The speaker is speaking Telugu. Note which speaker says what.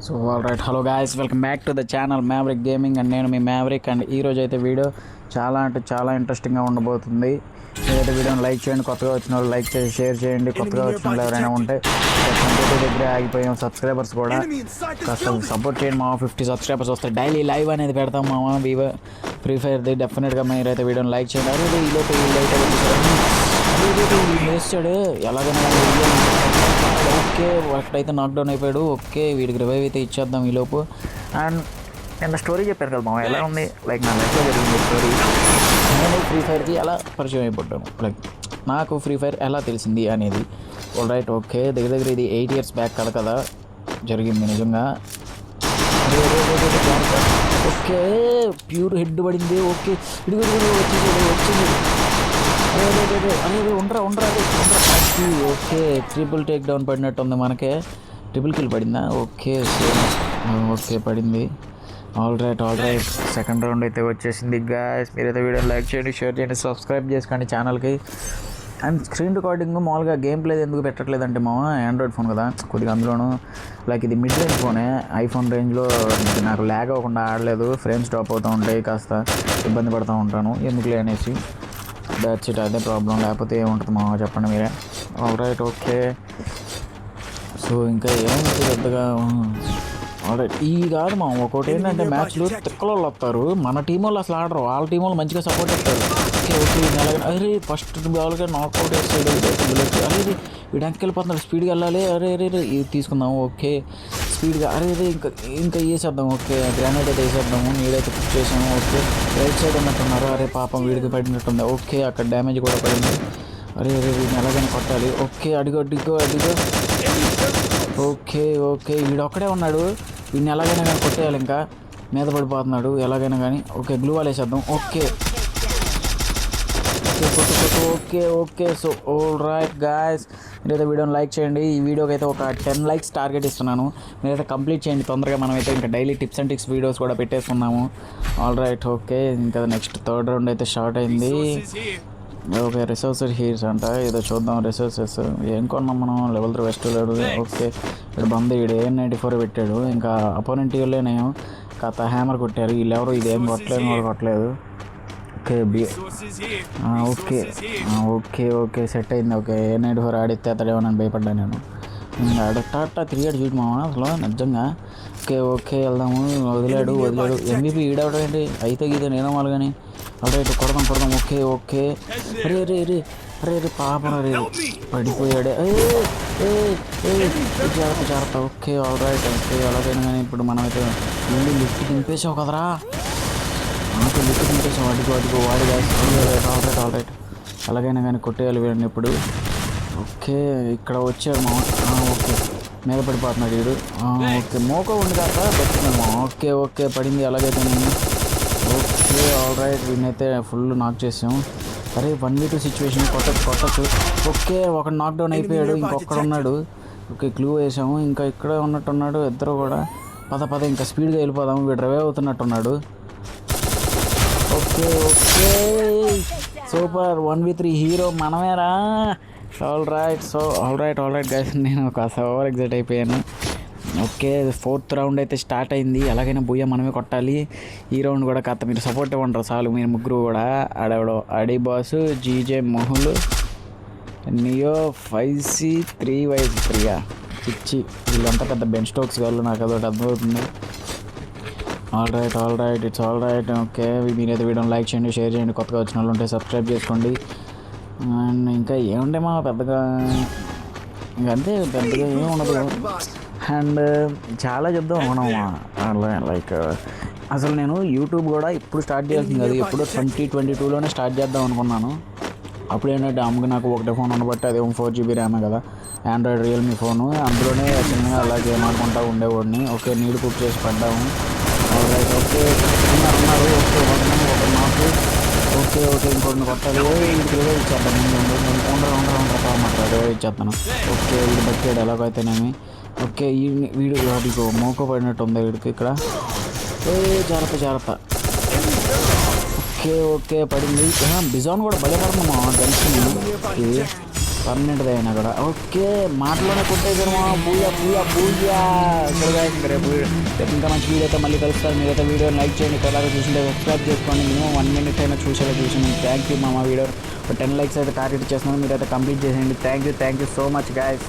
Speaker 1: So all right, hello guys, welcome back to the channel maverick gaming. And నేను మీ మ్యావరిక్. అండ్ ఈరోజు అయితే వీడియో చాలా అంటే చాలా ఇంట్రెస్టింగ్గా ఉండబోతుంది. ఏదైతే వీడియోని లైక్ చేయండి, కొత్తగా వచ్చిన వాళ్ళు లైక్ చేసి షేర్ చేయండి. కొత్తగా వచ్చిన వాళ్ళు ఎవరైనా ఉంటే దగ్గర ఆగిపోయాం, సబ్స్క్రైబర్స్ కూడా కాస్త సపోర్ట్ చేయండి. మా 50 సబ్స్క్రైబర్స్ వస్తాయి. డైలీ లైవ్ అనేది పెడతాం మామ ఫ్రీ ఫైర్ది. డెఫినెట్గా మీరైతే వీడియోని లైక్ చేయండి. అదే ఈలోపు వేస్తాడు ఎలాగైనా. ఓకే, ఒకటైతే నాక్డౌన్ అయిపోయాడు. ఓకే, వీడికి రివైవ్ అయితే ఇచ్చేద్దాం ఈలోపు. అండ్ నిన్న స్టోరీ చెప్పారు కదా మామ, ఎలా ఉంది లైక్ నా లైఫ్లో జరిగింది స్టోరీ. నేను ఫ్రీ ఫైర్కి ఎలా పరిచయం అయిపోతాను, లైక్ నాకు ఫ్రీ ఫైర్ ఎలా తెలిసింది అనేది. ఆల్ రైట్, ఓకే, దగ్గర ఇది 8 years బ్యాక్ కదా జరిగింది నిజంగా. ఓకే, ప్యూర్ హెడ్ పడింది. ఓకే, ఇడిగి వచ్చింది. అదే ఉండరా. ఓకే, ట్రిపుల్ టేక్ డౌన్ పడినట్టు ఉంది మనకే. ట్రిపుల్ కిల్ పడిందా? ఓకే, ఓకే పడింది. ఆల్ రైట్, సెకండ్ రౌండ్ అయితే వచ్చేసింది గాయ్స్. మీరైతే వీడియో లైక్ చేయండి, షేర్ చేయండి, సబ్స్క్రైబ్ చేసుకోండి ఛానల్కి. అండ్ స్క్రీన్ రికార్డింగ్ మామూలుగా గేమ్ ప్లే ఎందుకు పెట్టట్లేదంటే మామ, ఆండ్రాయిడ్ ఫోన్ కదా కొద్దిగా, అందులోనూ లైక్ ఇది మిడ్ రేంజ్ ఫోనే. ఐఫోన్ రేంజ్లో నాకు ల్యాగ్ అవ్వకుండా ఆడలేదు. ఫ్రేమ్స్ డ్రాప్ అవుతూ ఉంటాయి, కాస్త ఇబ్బంది పడుతూ ఉంటాను ఎందుకులే అనేసి. దాట్స్ ఇట్, అదే ప్రాబ్లం. లేకపోతే ఏముంటుంది మా చెప్పండి మీరే. All right, okay. సో ఇంకా ఏముంటుంది పెద్దగా. ఆల్ రైట్, ఇవి కాదు మా ఒకటి ఏంటంటే మ్యాచ్లు తిక్కల వాళ్ళు వస్తారు, మన టీం వాళ్ళు అసలు ఆడరు, వాళ్ళ టీం వాళ్ళు మంచిగా సపోర్ట్ ఇస్తారు. ఓకే అరే ఫస్ట్ బాల్గా నాక్అవుట్ వేస్తాడు. అరే వీడు ఎంకి వెళ్ళిపోతున్నాడు, స్పీడ్గా వెళ్ళాలి. అరే ఇది తీసుకుందాం. ఓకే, స్పీడ్గా అరే ఇంకా వేసేద్దాం. ఓకే, గ్రానైట్ అయితే వేసేద్దాము. నీడైతే పుష్ చేసాము. ఓకే, రైట్ సైడ్ ఉన్నట్టున్నారు. అరే పాపం వీడికి పడినట్టుంది. ఓకే, అక్కడ డ్యామేజ్ కూడా పడింది. అరే వీడిని ఎలాగైనా కొట్టాలి. ఓకే, అడిగో. ఓకే వీడు ఒక్కడే ఉన్నాడు, వీడిని ఎలాగైనా కానీ కొట్టేయాలి. ఇంకా మీద పడిపోతున్నాడు ఎలాగైనా కానీ. ఓకే, గ్లూ వాల్ వేసేద్దాం. Okay. So all right guys, మీరైతే వీడియోని లైక్ చేయండి. ఈ వీడియోకి అయితే ఒక 10 likes టార్గెట్ ఇస్తున్నాను. మీరైతే కంప్లీట్ చేయండి తొందరగా. మనమైతే ఇంకా daily tips and tricks videos కూడా పెట్టేసుకున్నాము. ఆల్ రైట్, ఓకే, ఇంకా నెక్స్ట్ థర్డ్ రౌండ్ అయితే స్టార్ట్ అయింది. ఓకే, రిసోర్సెస్ హీర్స్ అంట, ఏదో చూద్దాం. రిసోర్సెస్ ఏం కొన్నాం మనం? లెవెల్ 3 వెస్ట్ లేడు. ఓకే, ఇక్కడ బంద్ ఈడు AM94 పెట్టాడు. ఇంకా అపోనెంట్ టీంలోనేమో కాస్త హ్యామర్ కొట్టారు. వీళ్ళెవరు ఇదేం కొట్టలేదు. ఓకే సెట్ అయింది. ఓకే, AM94 ఆడితే అతడేమో నన్ను భయపడ్డా నేను. ఆడట 3 చూడు మామ అసలు నిజంగా. ఓకే వెళ్దాము. వదిలాడు. MVP ఈడవడం ఏంటి? అయితే గీత నేను వాళ్ళు కానీ. ఆల్రైట్, కొడదాం. ఓకే అరే పాపం రే పడిపోయాడే. జాగ్రత్త. ఓకే, ఆల్ రైట్, ఓకే, అలాగైనా కానీ ఇప్పుడు మనమైతే ముందు లిఫ్ట్ దింపేసావు కదరా. నాకు లిఫ్ట్ దింపేసాం. అడుగు వాడి. ఆల్ రైట్, అలాగైనా కానీ కొట్టేయాలి వీడిని ఇప్పుడు. ఓకే, ఇక్కడ వచ్చాడు మా. ఓకే, మీద పడిపోతున్నాడు వీడు. ఓకే, మోకో ఉంది కాక పెట్టుకున్నాడు మా. ఓకే పడింది. అలాగైతే నేను. ఓకే, ఆల్ రైట్, వీడినైతే ఫుల్ నాక్ చేసాం. అరే 1v2 సిచ్యువేషన్ కొట్టచ్చు. ఓకే, ఒకడు నాక్డౌన్ అయిపోయాడు, ఇంకొకడు ఉన్నాడు. ఓకే, క్లూ వేసాము. ఇంకా ఇక్కడ ఉన్నట్టున్నాడు ఇద్దరు కూడా. పద ఇంకా స్పీడ్గా వెళ్ళిపోదాము. వీడు రివైవ్ అవుతున్నట్టున్నాడు. ఓకే సూపర్, 1v3 హీరో మనమేరా. ఆల్ రైట్ గైస్, నేను కాస్త ఓవర్ ఎగ్జైట్ అయిపోయాను. ఓకే, 4th రౌండ్ అయితే స్టార్ట్ అయింది. అలాగైనా బుయ్య మనమే కొట్టాలి. ఈ రౌండ్ కూడా కాస్త మీరు సపోర్ట్ ఇవ్వంటారు చాలు, మీరు ముగ్గురు కూడా. ఆడెవడో అడీ బాసు, జీజే మొహుల్, నియో 5C 3y3 పిచ్చి, వీళ్ళంతా పెద్ద బెన్ స్టోక్స్ వాళ్ళు, నాకు అదొకటి అర్థమవుతుంది. All right, it's all right. Okay, మీరైతే వీడియోని లైక్ చేయండి, షేర్ చేయండి. కొత్తగా వచ్చిన వాళ్ళు ఉంటే సబ్స్క్రైబ్ చేసుకోండి. అండ్ ఇంకా ఏముంటే మా పెద్దగా ఇంకంతే, పెద్దగా ఏమి ఉండదు. అండ్ చాలా చెప్దాం మనం లైక్ అసలు నేను యూట్యూబ్ కూడా ఇప్పుడు స్టార్ట్ చేయాల్సింది కాదు, ఎప్పుడో 2022లోనే స్టార్ట్ చేద్దాం అనుకున్నాను. అప్పుడు ఏంటంటే అమ్మకి నాకు ఒకటే ఫోన్ ఉండబట్టి, అదేమో 4GB ర్యామ్ కదా, ఆండ్రాయిడ్ రియల్మీ ఫోను. అందులోనే చిన్నగా అలా గేమ్ ఆడుకుంటూ ఉండేవాడిని. ఓకే, నీడు కుక్ చేసి పడ్డాము. రైట్, ఓకే ఉన్నారు. ఒక నాకు. ఓకే ఇంకొన్ని కొట్టాలి. వీడికి ఏదో ఇచ్చేద్దాం. ఉండరా ఇచ్చేస్తాను. ఓకే, వీడు బతికాడు ఎలాగైతేనేమి. ఓకే, వీడు వాడికి మోకో పడినట్టు ఉంది వీడికి ఇక్కడ. జాగ్రత్త. ఓకే పడింది. బిజాన్ కూడా భలే పడుతుంది మా గన్స్. ఇది పర్మనెంట్ అయినా కూడా ఓకే. మాటలోనే కొట్టేసారు మా బూయా బూయా బూయా. రేపు ఇంకా మంచి వీడియోతో మళ్ళీ కలుస్తారు. మీరైతే వీడియో లైక్ చేయండి, కొత్తగా చూసింటే సబ్స్క్రైబ్ చేసుకోండి. మినిమం 1 minute అయినా చూసాను. థ్యాంక్ యూ మా వీడియో 10 likes అయితే టార్గెట్ చేస్తున్నాను. మీరైతే కంప్లీట్ చేసేయండి. Thank you so much guys.